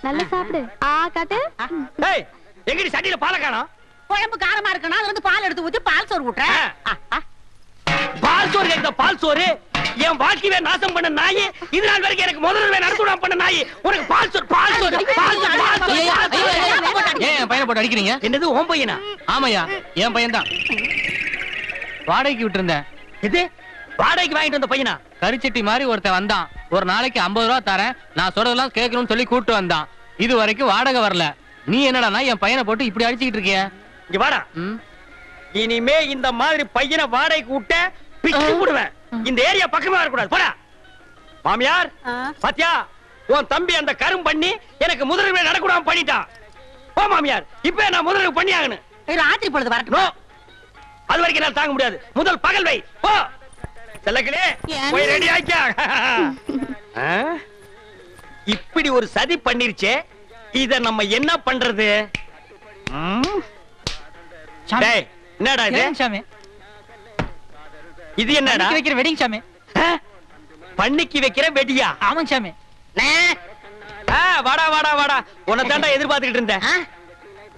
நல்லா சாப்பிடு. காட்டு. ஏய், எங்கடி சட்டியில பாலை காணோம்? குழம்பு காரமா இருக்குன்னா அதுல இருந்து பால் எடுத்து ஊத்தி பால் சோறு ஊட்டுறேன். பால் சோறு கேக்குதா? பால் சோறு என் வாழ்க்கையை நாசம் பண்ண நாய், இது நாள் வரைக்கும் எனக்கு முதல்ல நடத்துடாம பண்ண நாய், உனக்கு பால் சோறு பால் சோறு பால் சோறு பால் சோறு. ஏன் என் பையனை போட்டு அடிக்கிறீங்க? என்னது உன் பையனா? ஆமாய்யா, என் பையன் தான். வாடகைக்கு விட்டு இருந்தேன். இது வாடகைக்கு வாங்கிட்டு வந்த பையனா? கரிச்சட்டி மாதிரி ஒருத்தன் வந்தான். ஒரு நாளைக்கு 50 ரூபா தரேன், நான் சொல்றதெல்லாம் கேட்கணும்னு சொல்லி கூட்டு வந்தான். இது வரைக்கும் வாடகை வரல. நீ என்னடா என் பையனை போட்டு இப்படி அடிச்சுக்கிட்டு இருக்கிய? இங்க வாடா. இனிமே இந்த மாதிரி பையனை வாடகைக்கு விட்ட பிச்சு விடுவேன். இந்த ஏரியா பக்கமே வரக்கூடாது. போடா. மாமியார் பாத்தியா, உன் தம்பி அந்த கரும் பண்ணி எனக்கு முதல்ல நடக்கூடாம பண்ணிட்டான். போ மாமியார், இப்ப நான் முதல்ல பண்ணி ஆகணும். ராத்திரி பொழுது வரட்டும். அது வரைக்கும் நான் தாங்க முடியாது. முதல் பகல் வை. போ செல்லக்கிளே, போய் ரெடி ஆயிக்கா. இப்படி ஒரு சதி பண்ணிருச்சே, இத நம்ம என்ன பண்றது? என்னடா இது? இது என்னடா? வைக்கிற வெட்டிங் சாமி. பண்ணிக்கு வைக்கிற வெடியா? ஆமாங்க சாமி. வாடா வாடா வாடா, உன்னை தாண்டா எதிர்பார்த்துக்கிட்டு இருந்தேன்.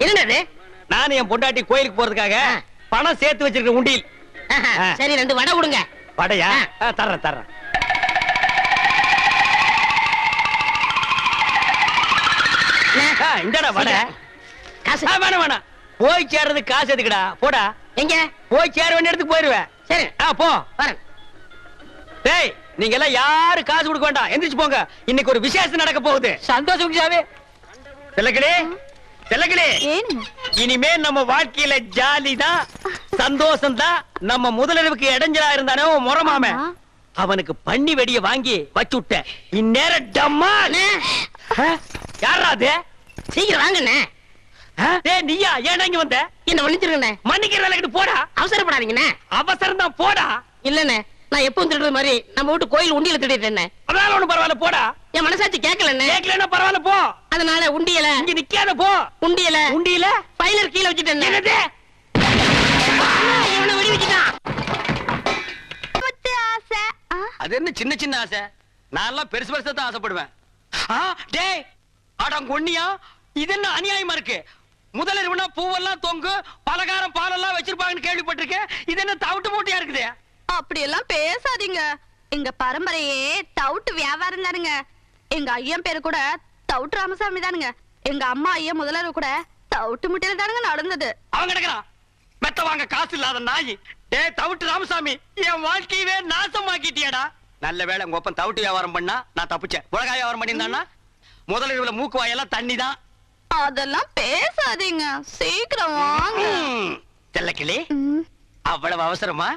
என்னது? நானும் என் பொண்டாட்டி கோயிலுக்கு போறதுக்காக பணம் சேர்த்து வச்சிருக்க உண்டியில். சரி, 2 வடை கொடுங்க. வடையா? தர்றேன் தர்றேன். இந்தடா வடை. காசு வேணாம் வேணாம், போய் சேர்றது காசு எதுக்குடா? போடா. எங்க போய் சேர வேண்டிய இடத்துக்கு போயிருவேன். சரி போ. வரேன். டேய், நீங்க எல்லாம் யாரு காசு கொடுக்க வேண்டாம், எந்திரிச்சு போங்க. இன்னைக்கு ஒரு விசேஷம் நடக்க போகுது. சந்தோஷம் சாமி. செல்லக்கிளே செல்லக்கிளே, இனிமே நம்ம வாழ்க்கையில ஜாலி தான், சந்தோஷம் தான். நம்ம முதலிரவுக்கு இடைஞ்சலா இருந்தானே முறமாம, அவனுக்கு பண்ணி வெடிய வாங்கி வச்சு விட்டேன். இந்நேரம் டம்மா. யாரா அது? சீக்கிரம் வாங்கண்ணே. நீயா? ஏன் இங்க வந்த? என்ன மன்னிச்சிருங்கண்ணே. மன்னிக்கிற வேலைக்கு போடா. அவசரப்படாதீங்கண்ணே. அவசரம் தான், போடா. இல்லண்ணே, நான் எப்பவும் திருடுற மாதிரி நம்ம வீட்டு கோயில் உண்டியல திருடிட்டேன். அதனால ஒண்ணும் பரவாயில்ல, போடா. என் மனசாட்சி கேட்கலண்ணே. கேட்கலன்னா பரவாயில்ல, போ. அதனால உண்டியல இங்க நிக்காத, போ. உண்டியல உண்டியல ஃபைலர் கீழ வச்சிட்டேன். என்னது? இவனை வெடி வச்சிட்டான். அது என்ன சின்ன சின்ன ஆசை? நான் எல்லாம் பெருசு பெருசா தான் ஆசைப்படுவேன். டேய், அடங்கொன்னியா, இது என்ன அநியாயமா இருக்கு? முதலிரவுனா பூவெல்லாம் தொங்கு, பலகாரம் பாலெல்லாம் வச்சிருப்பாங்கன்னு கேள்விப்பட்டிருக்கேன். இது என்ன தவிட்டு மூட்டையா இருக்குது? அப்படி எல்லாம் பேசாதீங்க. எங்க பரம்பரையே தவுட்டு வியாபாரம் தானுங்க. எங்க ஐயன் பேரு கூட தவுட்டு ராமசாமி தானுங்க. எங்க அம்மா ஐயன் முதலரவு கூட தவுட்டு முட்டையில தானுங்க நடந்தது. அவன் கிடக்குறான் மெத்த வாங்க காசு இல்லாத நாய். டேய் தவிட்டு ராமசாமி, என் வாழ்க்கையவே நாசமாக்கிட்டியடா. நல்ல வேளை உங்க ஒப்பன் தவிட்டு வியாபாரம் பண்ணா நான் தப்பிச்சேன். உலகாய வியாபாரம் பண்ணியிருந்தான்னா முதலிரவுல மூக்கு வாயெல்லாம் தண்ணி தான். அதெல்லாம் பேசாதீங்க, சீக்கிரம் வாங்க. செல்லக்கிளி, அவ்வளவு அவசரமா?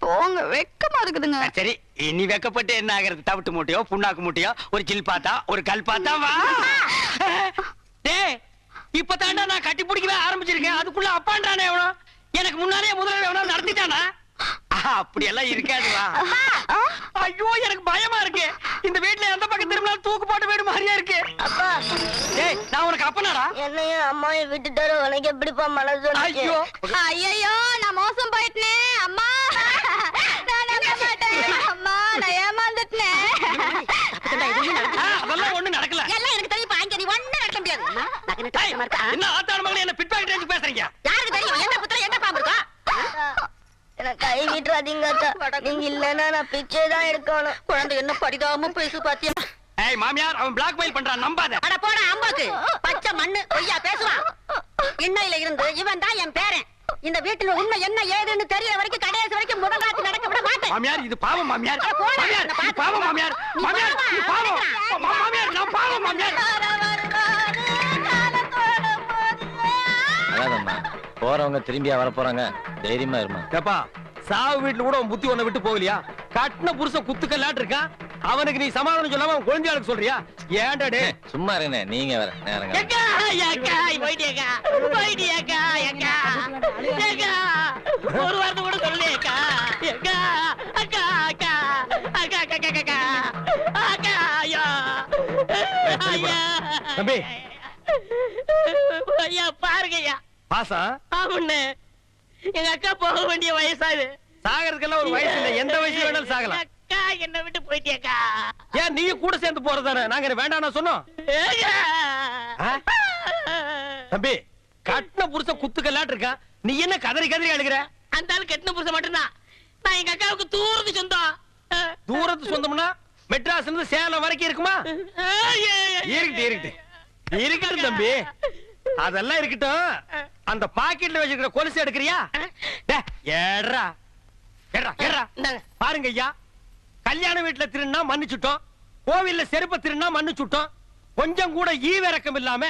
போங்க, வெக்கமா இருக்குதுங்க. சரி, இனி வெக்கப்பட்டு என்ன ஆகிறது? தவிட்டு மூட்டையோ புண்ணாக்கு மூட்டையோ, ஒரு சில் பாத்தா ஒரு கல் பாத்தா வா. டேய், இப்பதாண்டா நான் கட்டி பிடிக்கவே ஆரம்பிச்சிருக்கேன், அதுக்குள்ள அப்பான்றானே எவனோ. எனக்கு முன்னாலே முதல்ல எவனோ நடத்திட்டானா? அப்படி எல்லாம் இருக்காதுவா. ஐயோ, எனக்கு பயமா இருக்கு. இந்த வீட்டுல எந்த பக்கம் திரும்பினாலும் தூக்கு போட்டு வீடு மாதிரியா இருக்கு. அப்பா, டேய், நான் உனக்கு அப்பனாடா? என்னையும் அம்மாவை விட்டுட்டாரு, உனக்கு எப்படிப்பா மனசு? ஐயோ ஐயோ, நான் மோசம் போயிட்டேனே அம்மா. நான் நம்ப மாட்டேன் அம்மா, நான் ஏமாந்துட்டேன். அதெல்லாம் ஒண்ணு நடக்கல. எல்லாம் எனக்கு தெரியும். பாங்க, நீ ஒண்ணு நடக்க முடியாது. என்ன ஆத்தாட மகளே, என்ன பிட் பாக்கெட் எடுத்து பேசுறீங்க? யாருக்கு தெரியும் என்ன புத்திர என்ன பாம்பு இருக்கா? எனக்கு கை விட்டுறாதீங்க. நீங்க இல்லன்னா நான் பிச்சை தான் எடுக்கணும். குழந்தை என்ன பரிதாபமா பேசு பாத்தியா? ஏய் மாமியார், அவன் பிளாக் மெயில் பண்றான், நம்பாத. அட போடா அம்பாக்கு, பச்சை மண்ணு பொய்யா பேசுவான். இன்னையில இருந்து இவன் தான் என் பேரன். இந்த வீட்டுல உண்மை என்ன ஏதுன்னு தெரியற வரைக்கும் கடைசி வரைக்கும் முதலாத்து நடக்க விட மாட்டேன். மாமியார், இது பாவம் மாமியார். மாமியார், இது பாவம் மாமியார். மாமியார், இது பாவம். மாமியார், நான் பாவம் மாமியார். அதாதம்மா, போறவங்க திரும்பியா வர போறாங்க, தைரியமா இருமா. ஏப்பா, சாவு வீட்டுல கூட புத்தி ஒண்ண விட்டு போகலையா? கட்டின புருஷ குத்துக்கல்லாட்டு இருக்கா, அவனுக்கு நீ சமாதானம் சொல்லாம அவன் குழந்தையாளுக்கு சொல்றியா? ஏன்டா டே? சும்மா இருங்க, நீங்க வேற நேரங்க. ஒரு வார்த்தை கூட சொல்லியக்கா. தம்பி, ஐயா பாருங்கய்யா. பாசா? ஆமாண்ணே, எங்க அக்கா போக வேண்டிய வயசாது. சாகறதுக்கெல்லாம் ஒரு வயசு இல்ல, எந்த வயசு வேணாலும் சாகலாம். அக்கா என்ன விட்டு போயிட்டியக்கா. ஏன் நீ கூட சேர்ந்து போறதானே நாங்க என்ன வேண்டாம் நான் சொன்னோம். தம்பி கட்டின புருஷன் குத்துக்கல்லாட்டு இருக்கான், நீ என்ன கதறி கதறி அழுகிற? அந்த ஆள் கெட்டின புருஷன் மட்டும்தான். நான் எங்க அக்காவுக்கு தூரத்து சொந்தம். தூரத்து சொந்தம்னா மெட்ராஸ்ல இருந்து சேலம் வரைக்கும் இருக்குமா? இருக்கட்டும் தம்பி, அதெல்லாம் இருக்கட்டும். அந்த பாக்கெட்ல வச்சிருக்கிற கொலுசு எடுக்கிறியா? ஏறா ஏறா ஏறா. பாருங்க ஐயா, கல்யாண வீட்டுல திருநா மன்னிச்சுட்டோம், கோவில்ல செருப்ப திருநா மன்னிச்சுட்டோம். கொஞ்சம் கூட ஈவிரக்கம் இல்லாம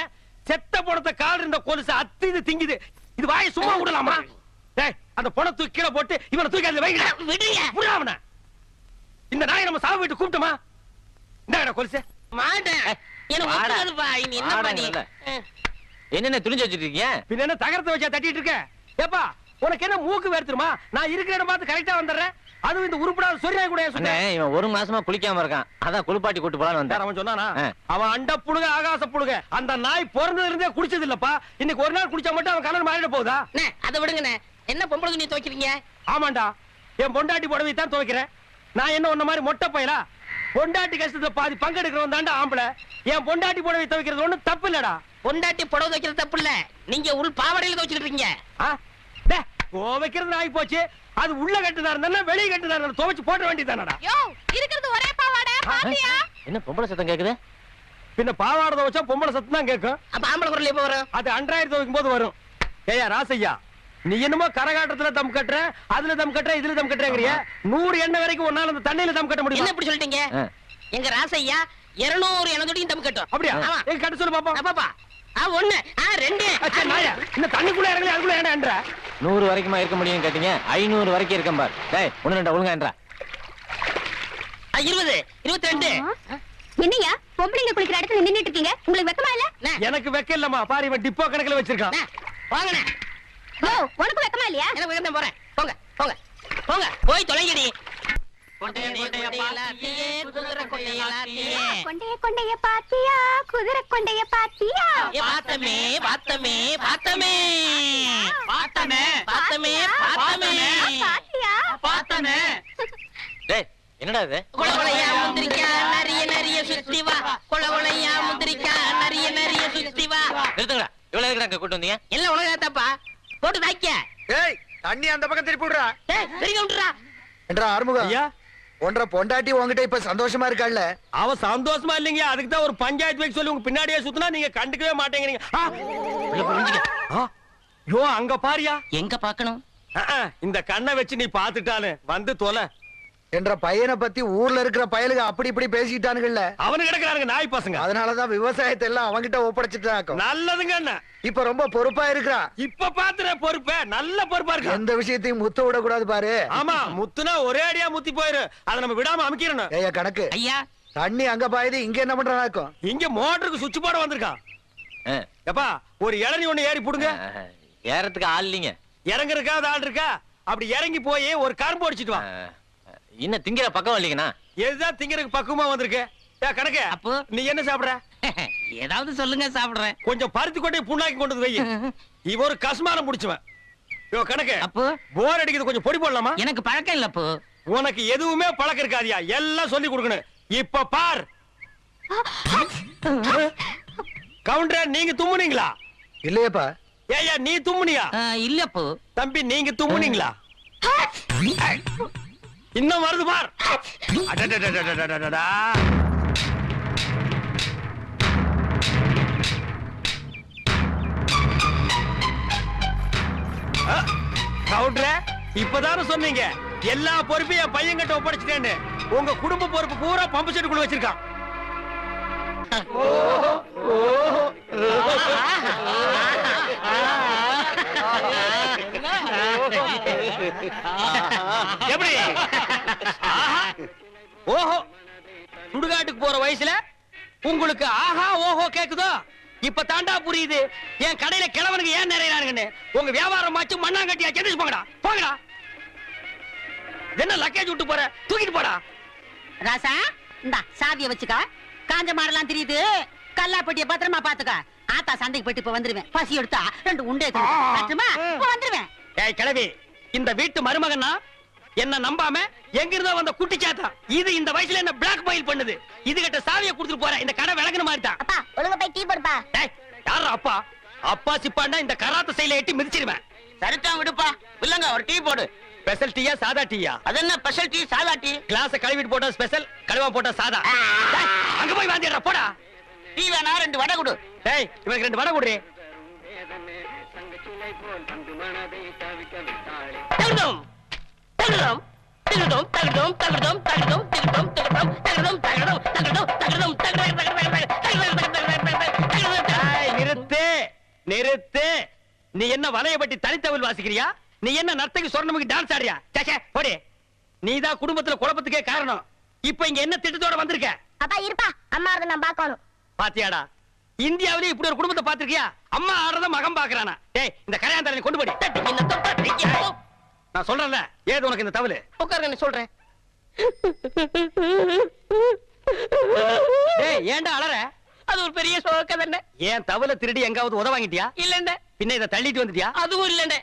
செத்த பணத்தை கால் இருந்த கொலுசு அத்து இது திங்குது. இது வாயை சும்மா விடலாமா? அந்த பணத்தை கீழே போட்டு இவனை தூக்கி அதுல வைங்க. இந்த நாயை நம்ம சாவு வீட்டு கூப்பிட்டோமா? இந்த கொலுசு மாட்டேன். எனக்கு ஒத்துக்காதுப்பா. இனி என்ன பண்ணி? என்னென்ன துணிஞ்சு வச்சிருக்கீங்க? பின்ன என்ன தகரத்தை வச்சா தட்டிட்டு இருக்க? ஏப்பா உனக்கு என்ன மூக்கு வேர்த்துருமா? நான் இருக்கிற இடம் பார்த்து கரெக்டா வந்துடுறேன். அதுவும் இந்த உருப்படாத சொரியா கூட சொன்னேன். இவன் ஒரு மாசமா குளிக்காம இருக்கான், அதான் குளிப்பாட்டி கூட்டு போலான்னு வந்தேன். அவன் சொன்னானா? அவன் அண்ட புழுக ஆகாச புழுக. அந்த நாய் பிறந்ததுல இருந்தே குடிச்சது இல்லப்பா. இன்னைக்கு ஒரு நாள் குடிச்சா மட்டும் அவன் கலர் மாறிட போகுதா? அதை விடுங்கண்ணே. என்ன பொம்பளை துணி துவைக்கிறீங்க? ஆமாண்டா, என் பொண்டாட்டி புடவை தான் துவைக்கிறேன். நான் என்ன உன்ன மாதிரி மொட்டை பையலா? பொண்டாட்டி கஷ்டத்துல பாதி பங்கெடுக்கிறவன் தாண்டா ஆம்பளை. என் பொண்டாட்டி புடவை துவைக்கிறது ஒண்ணும் தப்பு இல்லடா. பொண்டாட்டி புடவை துவைக்கிறது தப்பு இல்ல, நீங்க உள் பாவாடையில துவைச்சிட்டு இருக்கீங்க. துவைக்கிறது ஆகி போச்சு. அது உள்ள கட்டுதா இருந்தா வெளியே கட்டுதா இருந்தா துவைச்சு போட வேண்டியதானடா. இருக்கிறது ஒரே பாவாடை பாத்தியா? என்ன பொம்பளை சத்தம் கேக்குது? பின்ன பாவாடை துவைச்சா பொம்பளை சத்தம் தான் கேட்கும். அப்ப ஆம்பளை குரல் எப்ப வரும்? அது அன்றாயிரம் துவைக்கும் போது வரும். ஏயா ராசையா, நீ என்னமோ கரகாட்டத்துல தம் கட்டுற, அதுல தம் கட்டுற, இதுல தம் கட்டுறங்கறிய. 100 எண்ணெய் வரைக்கும் ஒன்னால அந்த தண்ணியில தம் கட்ட முடியும். என்ன இப்படி சொல்லிட்டீங்க? எங்க ராசையா 200 எண்ணெய் தம் கட்டும். அப்படியா? எங்க கட்ட சொல்லு பாப்போம். பாப்பா 1 2 இந்த தண்ணிக்குள்ள இறங்கல அதுக்குள்ள என்ன என்ற 100 வரைக்குமா இருக்க முடியும் கேட்டீங்க? 500 வரைக்கும் இருக்கேன் பார். டேய் 1 2 ஒழுங்கா என்றா. 20 22. என்னையா பொம்பளைங்க குளிக்கிற இடத்துல நின்னுட்டு இருக்கீங்க? உங்களுக்கு வெக்கமா இல்ல? எனக்கு வெக்க இல்லம்மா. பாரு இவன் டிப்போ கணக்குல வச்சிருக்கான். வாங்கண்ணே. உனக்கு வெக்கமா இல்லையா? எனக்கு வெக்கம் போறேன். போங்க போங்க போங்க போய் தொலைங்கடி. கொண்டைய கொண்டைய பாத்தியா, குதிரை கொண்டைய பாத்தியா? பாத்தமே பாத்தமே பாத்தமே பாத்தமே பாத்தமே பாத்தியா பாத்தமே. டேய் என்னடா இது? கொலகொலையா முந்திரிக்கா நரிய நரிய சுத்தி வா. கொலகொலையா முந்திரிக்கா நரிய நரிய சுத்தி வா. நிறுத்துங்கடா. இவ்வளவு எதுக்கு கூட்டு வந்தீங்க? எல்லாம் உலகத்தாப்பா போட்டு தாய்க்க. ஏய் தண்ணி அந்த பக்கம் திருப்பி விடுறா. டேய் பெரிய விட்டுறா. என்றா ஆறுமுகம், ஐயா ஒன்றரை பொண்டாட்டி உங்ககிட்ட இப்ப சந்தோஷமா இருக்காள்ல? அவ சந்தோஷமா இல்லைங்க. அதுக்கு தான் ஒரு பஞ்சாயத்து வைக்க சொல்லி உங்க பின்னாடியே சுத்தினா நீங்க கண்டுக்கவே மாட்டேங்கிறீங்க. யோ அங்க பாரியா. எங்க பாக்கணும்? இந்த கண்ணை வச்சு நீ பாத்துட்டாலும் வந்து தொலை. என்ற பையனை பத்தி ஊர்ல இருக்கிற பயலுக அப்படி இப்படி பேசிட்டானுங்கல்ல. அவனு கிடக்குறானுங்க நாய் பசங்க. அதனாலதான் விவசாயத்தை எல்லாம் அவங்கிட்ட ஒப்படைச்சிட்டாக்கும். நல்லதுங்க அண்ணா. இப்ப ரொம்ப பொறுப்பா இருக்கிறா. இப்ப பாத்துற பொறுப்ப நல்ல பொறுப்பா இருக்கு. எந்த விஷயத்தையும் முத்த விட கூடாது பாரு. ஆமா முத்துனா ஒரே அடியா முத்தி போயிரு. அதை நம்ம விடாம அமைக்கிறோம். ஏயா கணக்கு ஐயா தண்ணி அங்க பாயுது, இங்க என்ன பண்றாக்கும்? இங்க மோட்டருக்கு சுவிட்ச் போட வந்திருக்கான். எப்பா ஒரு இளநீ ஒண்ணு ஏறி புடுங்க. ஏறத்துக்கு ஆள் இல்லைங்க. இறங்குறதுக்காவது ஆள் இருக்கா? அப்படி இறங்கி போய் ஒரு கரும்பு அடிச்சிட்டு வா. இன்னும் திங்கிற பக்கம் இல்லைங்கண்ணா. எதுதான் திங்கிறதுக்கு பக்குவமா வந்திருக்கு. கணக்கு அப்போ நீ என்ன சாப்பிடுற? ஏதாவது சொல்லுங்க சாப்பிடுறேன். கொஞ்சம் பருத்தி கொட்டை புண்ணாக்கி கொண்டு வந்து வை. இவ ஒரு கஸ்மாரம் முடிச்சுவன். கணக்கு அப்போ போர் அடிக்கிறது கொஞ்சம் பொடி போடலாமா? எனக்கு பழக்கம் இல்ல. அப்போ உனக்கு எதுவுமே பழக்கம் இருக்காதியா, எல்லாம் சொல்லி கொடுக்கணும். இப்ப பார் கவுண்டர், நீங்க தும்முனீங்களா? இல்லையப்பா. ஏய்யா நீ தும்முனியா? இல்ல. அப்போ தம்பி நீங்க தும்முனீங்களா? இன்னும் வருது பார். கவுண்டர், இப்பதானே சொன்னீங்க எல்லா பொறுப்பையும் என் பையன் கிட்ட ஒப்படைச்சிட்டேன்னு. உங்க குடும்ப பொறுப்பு பூரா பம்பு செட்டுக்குள்ள வச்சிருக்கான். எப்படி? ஓஹோ, சுடுகாட்டுக்கு போற வயசுல உங்களுக்கு ஆஹா ஓஹோ கேக்குதோ? இப்ப தாண்டா புரியுது என் கடையில கிழவனுக்கு ஏன் நிறையறானுங்கன்னு. உங்க வியாபாரம் மாச்சு மண்ணாங்கட்டியா செஞ்சு போங்கடா. போங்கடா. என்ன லக்கேஜ் விட்டு போற? தூக்கிட்டு போடா. ராசா இந்த சாவிய வச்சுக்க. காஞ்ச மாடலாம் தெரியுது. கல்லாப்பட்டிய பத்திரமா பாத்துக்க. ஆத்தா சண்டைக்கு போயிட்டு இப்ப வந்துருவேன். பசி எடுத்தா 2 உண்டை வந்துருவேன். ஏய் கிழவி, இந்த வீட்டு மருமகன்னா என்ன நம்பாம எங்க இருந்தோ வந்த குட்டி சாத்தா இது இந்த வயசுல என்ன பிளாக் மெயில் பண்ணுது. இது கிட்ட சாவியை கொடுத்துட்டு போறேன். இந்த கடை விளக்குன மாதிரி தான். அப்பா ஒழுங்கா போய் டீ போடுப்பா. டேய், யாரா அப்பா? அப்பா சிப்பாண்டா இந்த கராத்த சைல எட்டி மிதிச்சிருவேன். சரிதான் விடுப்பா. இல்லங்க ஒரு டீ போடு. ஸ்பெஷல் டீயா சாதா டீயா? அது என்ன ஸ்பெஷல் டீ சாதா டீ? கிளாஸ் கழுவிட்டு போட்டா ஸ்பெஷல், கழுவா போட்டா சாதா. டேய், அங்க போய் வாந்திடுறா போடா. டீ வேணா 2 வடை கொடு. டேய், இவனுக்கு 2 வடை குடுறே. தகுதோம் தகுதோம் தகுதோம் தகுதோம் தகுதோம் தகுதோம் தகுதோம் தகுதோம் தகுதோம் தகுதோம் தகுதோம் டேய், நிறுத்து நிறுத்து. நீ என்ன வலையபட்டி தனித்தவில் வாசிக்கிறியா? நீ என்ன நர்த்தகி சொர்ணமுக்கு டான்ஸ் ஆடுறியா? சே போடி. நீதான் குடும்பத்துல குழப்பத்துக்கே காரணம். இப்ப இங்க என்ன திட்டத்தோட வந்திருக்க? அப்பா இருப்பா, அம்மா அதை நான் பார்க்கணும். பாத்தியாடா, இந்தியாவிலே இப்படி ஒரு குடும்பத்தை பாத்திருக்கியா? அம்மா ஆடுறத மகன் பாக்குறானா? டேய், இந்த கரையாந்தரனை கொண்டு போடி. நான் சொல்றேன்ல, ஏது உனக்கு இந்த தவளு? உட்காருங்க சொல்றேன். டேய், ஏன்டா அலற? அது ஒரு பெரிய சோக தானே. ஏன் தவளை திருடி எங்காவது உத வாங்கிட்டியா? இல்லண்ட, பின்ன இதை தள்ளிட்டு வந்துட்டியா? அதுவும் இல்லண்ட.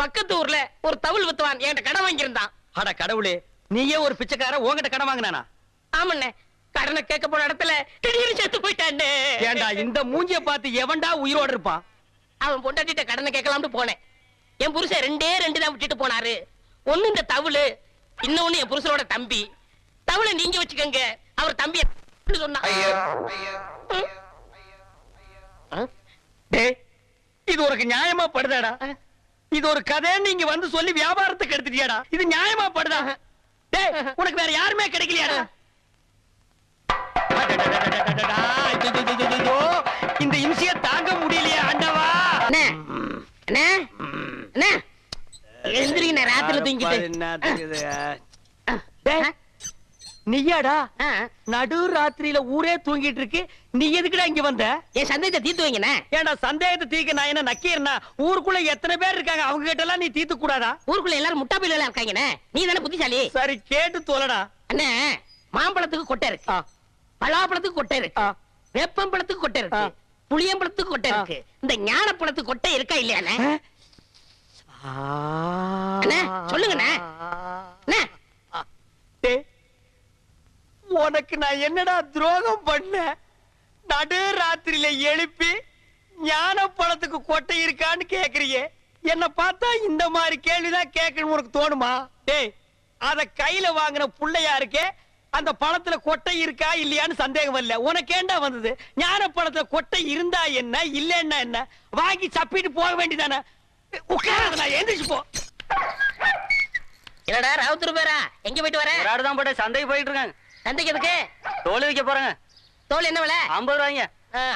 பக்கத்து ஊர்ல ஒரு தவுள் வித்துவான், என்கிட்ட கடன் வாங்கியிருந்தான். அட கடவுளே, நீயே ஒரு பிச்சைக்கார உன்கிட்ட கடன் வாங்கினானா? ஆமண்ணே, கடனை கேட்க போன இடத்துல திடீர்னு செத்து போயிட்டானே. ஏன்டா இந்த மூஞ்சிய பார்த்து எவன்டா உயிரோட இருப்பான்? அவன் பொண்டாட்டிட்ட கடனை கேட்கலாம்னு போனேன். என் புருஷன் 2 தான் விட்டுட்டு போனாரு. ஒண்ணு இந்த தவுளு, இன்னொன்னு என் புருஷனோட தம்பி. தவுளை நீங்க வச்சுக்கங்க, அவர் தம்பி சொன்னான். டேய், இது உனக்கு நியாயமா படுதாடா? இது ஒரு கதை நீங்க வந்து சொல்லி வியாபாரத்துக்கு எடுத்துட்டியாடா? இது நியாயமா படுதா? டேய், உனக்கு வேற யாருமே கிடைக்கலையாடா? அடடடடடடடா, ஐயோ, இந்த இம்சிய தாங்க முடியலையா ஆண்டவா? அண்ணே, அண்ணே, அண்ணே, எழுந்திருங்க, ராத்திரில தூங்கிட்டு. டேய், நீயாடா? ஆ, நடு ராத்திரியில ஊரே தூங்கிட்டு இருக்கு, நீ எதுக்குடா இங்க வந்த? என் சந்தேகத்தை தீர்த்து வைங்கண்ணே. ஏன்டா சந்தேகத்தை தீர்க்க நான் என்ன நக்கீரனா? ஊருக்குள்ள எத்தனை பேர் இருக்காங்க, அவங்க கிட்ட எல்லாம் நீ தீர்த்து கூடாதா? ஊருக்குள்ள எல்லாரும் முட்டா பையில இருக்காங்கண்ணே. நீ தானே புத்திசாலி. சரி, கேட்டு தோலடா. அண்ணே, மாம்பழத்துக்கு கொட்டை இருக்கு, பலாப்பழத்துக்கு கொட்டை இருக்கு, வேப்பம்பழத்துக்கு கொட்டை இருக்கு, புளியம்பழத்துக்கு கொட்டை இருக்கு. இந்த ஞானப்பழத்துக்கு கொட்டை இருக்கா இல்லையாண்ணே? அண்ணே, சொல்லுங்கண்ணே. அண்ணே, டேய், உனக்கு நான் என்னடா துரோகம் பண்ண? நடு ராத்திரியில எழுப்பி ஞான பழத்துக்கு கொட்டை இருக்கான்னு கேக்குறியே, என்ன பார்த்தா இந்த மாதிரி கேள்விதான் கேட்கணும் உனக்கு தோணுமா? டேய், அத கையில வாங்கின புள்ளையா இருக்கே, அந்த பழத்துல கொட்டை இருக்கா இல்லையான்னு சந்தேகம் இல்ல. உனக்கு ஏண்டா வந்தது? ஞான பழத்துல கொட்டை இருந்தா என்ன, இல்லன்னா என்ன? வாங்கி சப்பிட்டு போக வேண்டியதானே? உட்காராத, நான் எந்திரிச்சு போ. என்னடா ராவுத்தூர் பேரா? எங்க போயிட்டு வர? ஒரு ஆடுதான் போட்டு சந்தைக்கு போயிட்டு இருக்காங்க. சந்தைக்கு எதுக்கு? தோல் வைக்க போறாங்க. தோல் என்ன விலை? 50 ரூபாய்ங்க.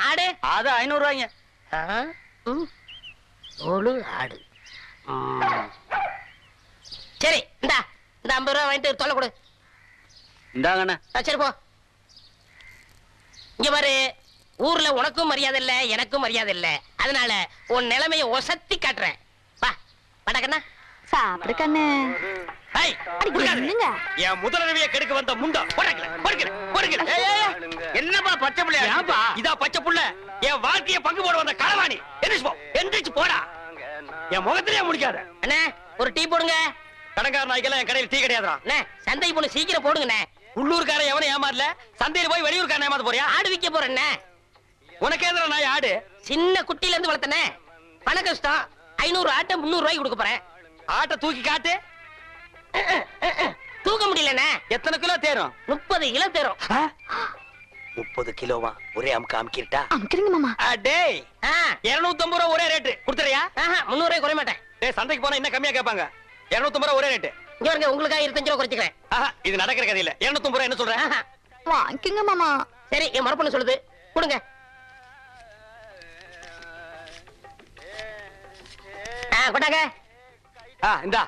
ஆடு? அது 500 ரூபாய்ங்க. தோலு ஆடு. சரி, இந்த 50 ரூபா வாங்கிட்டு தோலை கொடு. இந்தாங்கண்ணா. சரி போ. இங்க பாரு, ஊர்ல உனக்கும் மரியாதை இல்ல, எனக்கும் மரியாதை இல்ல. அதனால உன் நிலைமைய ஒசத்தி காட்டுறேன். வா படக்கண்ணா. சாப்பிடு கண்ணு. ஏய், குடுக்காத. என்னங்க? என் முதலரவியை கெடுக்க வந்த முண்டா. போடுங்கல, போடுங்கல, போடுங்கல. என்னப்பா பச்சை பிள்ளையா? ஏன்பா? இதா பச்சை புள்ள. என் வாழ்க்கைய பங்கு போட வந்த களவாணி. எந்திரிச்சு போ, எந்திரிச்சு போடா. என் முகத்திலே முடிக்காத. அண்ணே, ஒரு டீ போடுங்க. கடங்கார நாய்க்கெல்லாம் என் கடையில் டீ கிடையாதுடா. அண்ணே, சந்தைக்கு போன சீக்கிரம் போடுங்கண்ணே. உள்ளூர்காரன் எவனும் ஏமாறல, சந்தையில போய் வெளியூர்காரன் ஏமாத்த போறியா? ஆடு விக்க போறேண்ணே. உனக்கு எதிர நாய் ஆடு? சின்ன குட்டில இருந்து வளர்த்தனே. பண கஷ்டம். 500 ஆட்டை 300 ரூபாய்க்கு கொடுக்க போறேன். ஆட்டை தூக்கி காட்டு. தூக்க முடியலண்ணே. எத்தனை கிலோ தேரும்? 30 கிலோ தரும். 30 கிலோவா? ஒரே அமுக்கு அமுக்கிட்டா? அமுக்குறீங்க மாமா. டேய், 250 ரூபா ஒரே ரேட்டு கொடுத்துறியா? 300 ரூபாய் குறைய மாட்டேன். டேய், சந்தைக்கு போனா இன்னும் கம்மியா கேட்பாங்க. 250 ரூபா ஒரே ரேட்டு. இங்க பாருங்க, உங்களுக்காக 25 ரூபா குறைச்சிக்கிறேன். இது நடக்கிற கதை இல்ல. 250 ரூபா என்ன சொல்றேன்? வாங்கிக்கங்க மாமா. சரி, என் மரப்பொண்ணு சொல்லுது, கொடுங்க. கொண்டாங்க. இந்தா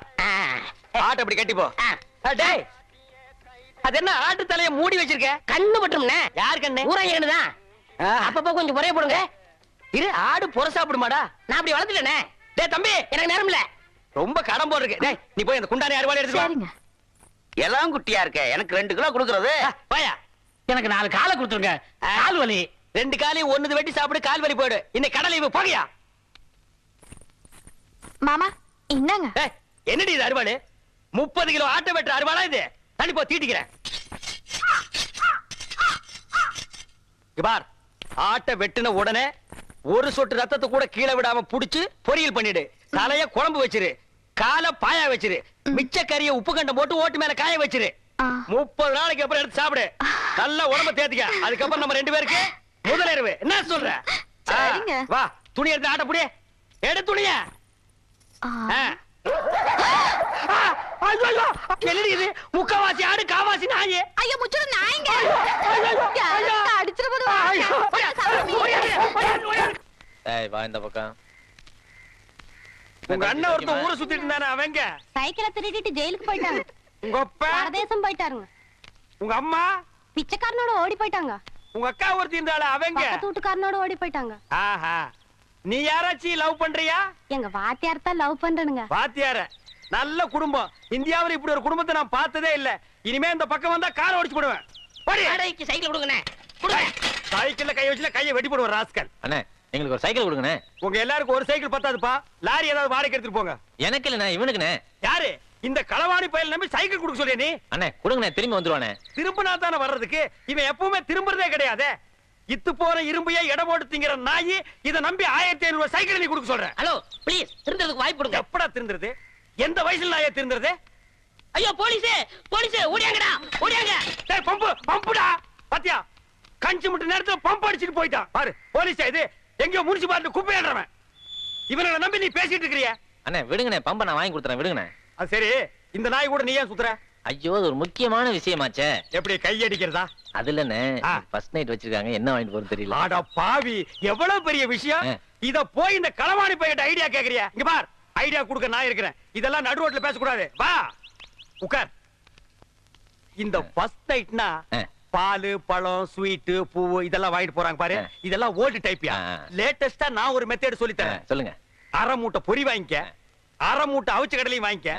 ஆட்டை அப்படி கட்டி போ. டேய், அது என்ன ஆட்டு தலைய மூடி வச்சிருக்க? கண்ணு பட்டும்ண்ணே. யார் கண்ணு? ஊராங்க கண்ணுதான். அப்பப்போ கொஞ்சம் முறைய போடுங்க. இரு, ஆடு புற சாப்பிடுமாடா? நான் அப்படி வளர்த்துட்டேனே. டேய் தம்பி, எனக்கு நேரம் இல்ல. ரொம்ப கடன் போல் இருக்கு. டேய், நீ போய் அந்த குண்டானி அறுவாளை எடுத்து சரிங்க. எல்லாம் குட்டியா இருக்க, எனக்கு 2 கிலோ கொடுக்கறது. வாயா. எனக்கு 4 காலை கொடுத்துருங்க, கால் வலி. 2 காலையும் ஒண்ணுது வெட்டி சாப்பிடு, கால் வலி போயிடு. இன்னைக்கு கடலை இவ போகையா? மாமா இந்தாங்க. என்னடி இது அறுவாளு? 30 கிலோ ஆட்டை வெட்டுற அருவாளா இது? தள்ளி போ, தீட்டிக்கிறேன். இங்க பார், ஆட்டை வெட்டின உடனே ஒரு சொட்டு ரத்தத்தை கூட கீழே விடாம புடிச்சு பொரியல் பண்ணிடு. தலைய குழம்பு வச்சிரு, காலை பாயா வச்சிரு, மிச்ச கறிய உப்பு கண்டம் போட்டு ஓட்டு மேல காய வச்சிரு. 30 நாளைக்கு அப்புறம் எடுத்து சாப்பிடு. நல்ல உடம்ப தேத்திக்க. அதுக்கப்புறம் நம்ம 2 பேருக்கு முதலிரவு. என்ன சொல்ற? சரிங்க. வா, துணி எடுத்து ஆட்ட புடி. எடு துணிய. எழுதிது முக்கவாசி ஆடு, காவாசி நாயே. ஐயோ முச்சுரு நாய்ங்க. ஐயோ. அடிச்சிர போது. ஏய் வா இந்த பக்கம். உங்க அண்ணன் ஒருத்தன் ஊரை சுத்திட்டு இருந்தானே, அவங்க சைக்கிளை திருடிட்டு ஜெயிலுக்கு போயிட்டாங்க. உங்க அப்பா, பரதேசம் போயிட்டாருங்க. உங்க அம்மா, பிச்சைக்காரனோட ஓடி போயிட்டாங்க. உங்க அக்கா ஒருத்தி இருந்தாள, அவங்க பக்கத்து வீட்டுக்காரனோட ஓடி போயிட்டாங்க. ஆஹா. நீ யாராச்சும் லவ் பண்றியா? எங்க வாத்தியார் தான் லவ் பண்றனுங்க. பாத்தியார, நல்ல குடும்பம். இந்தியாவுல இப்படி ஒரு குடும்பத்தை நான் பார்த்ததே இல்ல. இனிமே இந்த பக்கம் வந்தா காரை ஓடிச்சு போடுவேன். போடி. வாடகைக்கு சைக்கிள் கொடுங்கண்ணே. கொடுங்க. சைக்கிள்ல கை வச்சுல கையை வெட்டி போடுவார் ராஸ்கல். அண்ணே எங்களுக்கு ஒரு சைக்கிள் கொடுங்கண்ணே. உங்க எல்லாருக்கும் ஒரு சைக்கிள் பத்தாதுப்பா. லாரி ஏதாவது வாடகை எடுத்துட்டு போங்க. எனக்கு இல்லண்ணே, இவனுக்குண்ணே. யாரு இந்த களவாணி பயல் நம்பி சைக்கிள் கொடுக்க சொல்லிய நீ? அண்ணே கொடுங்கண்ணே, திரும்பி வந்துருவானே. திரும்பினா தானே வர்றதுக்கு. இவன் எப்பவுமே திரும்புறதே கிடையாது. இத்து போன இரும்பையே எடை போட்டு திங்கிற நாயி இதை நம்பி 1500 சைக்கிள் நீ கொடுக்க சொல்ற. ஹலோ ப்ளீஸ், திருந்ததுக்கு வாய்ப்பு கொடுங்க. எப்படா திருந்துறது? எந்த வயசுல நாயே திருந்துறது? ஐயோ போலீஸே, போலீஸே ஓடியாங்கடா, ஓடியாங்க. டேய் பம்பு, பம்புடா. பாத்தியா, கஞ்சி முட்டை நேரத்துல பம்ப் அடிச்சிட்டு போயிட்டான் பாரு. போலீஸா இது? எங்கயோ முனிசிபாலிட்டி குப்பையாடுறவன். இவனை நம்பி நீ பேசிட்டு இருக்கிறிய. அண்ணே விடுங்கண்ணே, பம்பை நான் வாங்கி கொடுத்துறேன், விடுங்கண்ணே. அது சரி, இந்த நாய் கூட நீ ஏன் சுத்துற? ஐயோ அது ஒரு முக்கியமான விஷயமாச்சே. எப்படி கையடிக்கிறதா? அது இல்லண்ணே, ஆ. ஃபர்ஸ்ட் நைட் வச்சிருக்காங்க, என்ன வாங்கிட்டு போறது தெரியல. ஆடா பாவி, எவ்வளவு பெரிய விஷயம். இத போய் இந்த களவாணி பையன் ஐடியா கேக்குறியா? இங்க பார், ஐடியா கொடுக்க நான் இருக்கிறேன். இதெல்லாம் நடு ரோட்ல பேசக்கூடாது. வா உட்கார். இந்த ஃபர்ஸ்ட் நைட்னா பால், பழம், ஸ்வீட், பூ இதெல்லாம் வாங்கிட்டு போறாங்க பாரு. இதெல்லாம் ஓல்டு டைப்யா. லேட்டஸ்டா நான் ஒரு மெத்தட் சொல்லி தரேன். சொல்லுங்க. அரை மூட்டை பொரி வாங்கிக்க, அரை மூட்டை அவிச்ச கடலையும் வாங்கிக்க.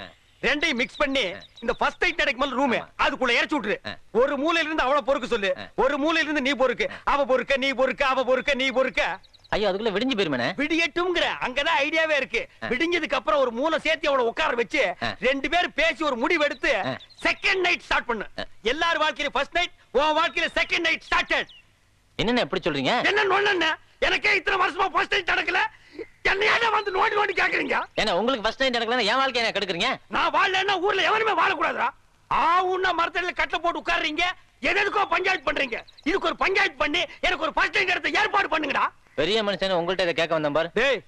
ரெண்டையும் மிக்ஸ் பண்ணி இந்த ஃபர்ஸ்ட் நைட் நடக்கும் ரூம் அதுக்குள்ள இறச்சி விட்டுரு. ஒரு மூலையில இருந்து அவள பொறுக்க சொல்லு, ஒரு மூலையில இருந்து நீ பொறுக்கு. அவ பொறுக்க, நீ பொறுக்க, அவ பொறுக்க, நீ பொறுக்க. ஐயோ அதுக்குள்ள விடிஞ்சு போயிருமேனே. விடியட்டும்ங்கற அங்கதான் ஐடியாவே இருக்கு. விடிஞ்சதுக்கு அப்புறம் ஒரு மூளை சேர்த்து அவளை உட்கார வச்சு 2 பேரும் பேசி ஒரு முடிவு எடுத்து செகண்ட் நைட் ஸ்டார்ட் பண்ணு. எல்லார் வாழ்க்கையில ஃபர்ஸ்ட் நைட், உன் வாழ்க்கையில செகண்ட் நைட் ஸ்டார்டட். என்னென்ன எப்படி சொல்றீங்க? என்ன நொண்ணே? எனக்கே இத்தனை வருஷமா ஃபர்ஸ்ட் நைட் நடக்கல. என்னையால வந்து நோண்டி நோண்டி கேக்குறீங்க? ஏன்னா உங்களுக்கு ஃபர்ஸ்ட் நைட் நடக்கலன்னா என் வாழ்க்கைய என்ன கெடுக்குறீங்க? நான் வாழலன்னா ஊர்ல எவனுமே வாழக்கூடாதுடா. ஆவுன்னா மரத்தடியில கட்டை போட்டு உட்கார்றீங்க, எதுக்கோ பஞ்சாயத்து பண்றீங்க. இதுக்கு ஒரு பஞ்சாயத்து பண்ணி எனக்கு ஒரு ஃபர்ஸ்ட் நைட் எடுத்து ஏற்பாடு பண்ணுங்கடா. பெரிய மனுஷன் உங்கள்ட்ட இதை கேட்க வந்தேன் பாரு. டேய்,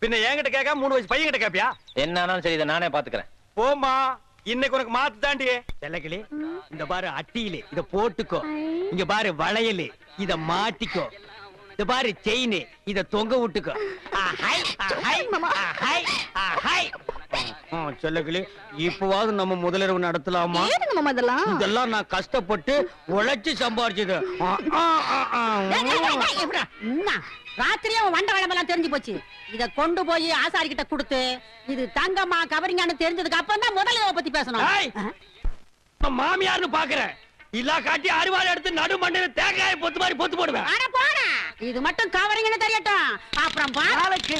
பின்ன என்கிட்ட கேட்காம 3 வயசு பையன் கிட்ட கேப்பியா? என்ன ஆனாலும் சரி, இதை நானே பாத்துக்கிறேன். போமா, இன்னைக்கு உனக்கு மாத்து தாண்டி. செல்லக்கிளி, இந்த பாரு அட்டியில இத போட்டுக்கோ. இங்க பாரு வளையல், இத மாட்டிக்கோ. இந்த பாரு செயின், இத தொங்க விட்டுக்கோ. செல்லக்கிளி, இப்பவாவது நம்ம முதலிரவு நடத்தலாமா? ஏதுங்க மாமா இதெல்லாம்? இதெல்லாம் நான் கஷ்டப்பட்டு உழைச்சு சம்பாரிச்சது. ராத்திரியே அவன் வண்ட வளமெல்லாம் தெரிஞ்சு போச்சு. இத கொண்டு போய் ஆசாரி கிட்ட கொடுத்து இது தங்கம்மா கவரிங்கான்னு தெரிஞ்சதுக்கு அப்புறம் தான் முதல்ல பத்தி பேசணும். மாமியார்னு பாக்குறேன். இல்லா காட்டி அறுவாள் எடுத்து நடு மண்ணில தேங்காய் பொத்து மாதிரி பொத்து போடுவேன். அட போடா, இது மட்டும் கவரிங்னு தெரியட்டும். அப்புறம் மலாலக்கு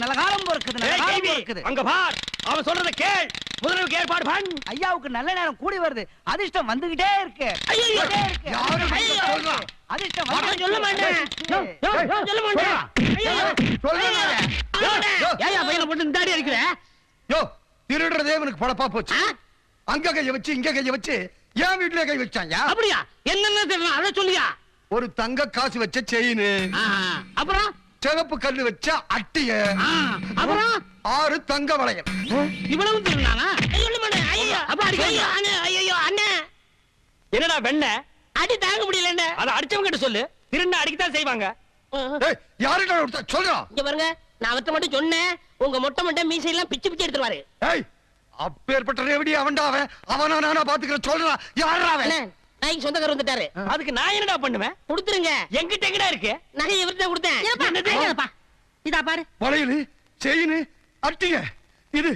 நல்ல காலம் பொறுக்குது, நல்ல காலம் பொறுக்குது. அங்க பார், அவன் சொல்றத கேள். முதல்ல ஏற்பாடு பண்ணு. ஐயாவுக்கு நல்ல நேரம் கூடி வருது, அதிர்ஷ்டம் வந்துகிட்டே இருக்கு. வந்துகிட்டே இருக்கு. அதிர்ஷ்டம் வந்துகிட்டே சொல்ல மாட்டேன். சொல்ல மாட்டேன். ஏயா பையனை போட்டு இந்த அடி அடிக்கிற? யோ, திருடுறதே இவனுக்கு பழப்பா போச்சு. அங்க கைய வச்சு இங்க கைய வச்சு என் வீட்டுல கை வச்சாங்க. அப்படியா? என்னன்னு தெரியல, அத சொல்லியா? ஒரு தங்க காசு வச்ச செயின், அப்புறம் சிவப்பு கல்லு வச்ச அட்டிய, அப்புறம் 6 தங்க வளையல். இவ்வளவு திருநானா? சொல்ல மாட்டேன். ஐயோ அப்ப அடிக்க. ஐயோ அண்ணே, என்னடா வெண்ண அடி தாங்க முடியல என்ன? அத அடிச்சவங்க கிட்ட சொல்லு. திருண்ண அடிக்கத்தான் செய்வாங்க. ஏய், யாருடா கொடுத்தா சொல்றா? இங்க பாருங்க, நான் அவர்ட்ட மட்டும் சொன்னேன், உங்க மொட்டை மொட்டை மீசை எல்லாம் பிச்சு பிச்சு எடுத்துருவாரு. ஏய், அப்பேற்பட்ட ரேவடி அவன்டா அவன். அவனா நானா பாத்துக்கிறேன் சொல்றா. யாரா அவன்? நாய்க்கு சொந்தக்காரர் வந்துட்டாரு. அதுக்கு நான் என்னடா பண்ணுவேன்? கொடுத்துருங்க. எங்கிட்ட எங்கடா இருக்கு? நகை இவர்கிட்ட கொடுத்தேன். இதா பாரு, வளையல், செயின், அட்டிய. இது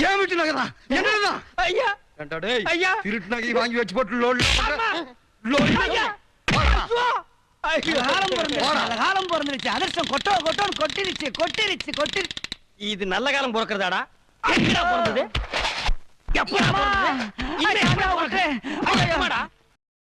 என் வீட்டு நகைதான். என்னதான்? ஐயா, ஏண்டா டேய், ஐயா. திருட்டு நகை வாங்கி வச்சு போட்டு லோன் ஐயா. நல்ல காலம் பிறந்துருச்சு. அதிர்ஷ்டம் கொட்டிருச்சு. இது நல்ல காலம் பிறக்கிறதாடா? எங்கடா பிறந்தது? எப்படா போறது? இன்னும் எப்படா போறது? ஐயா, எப்படா?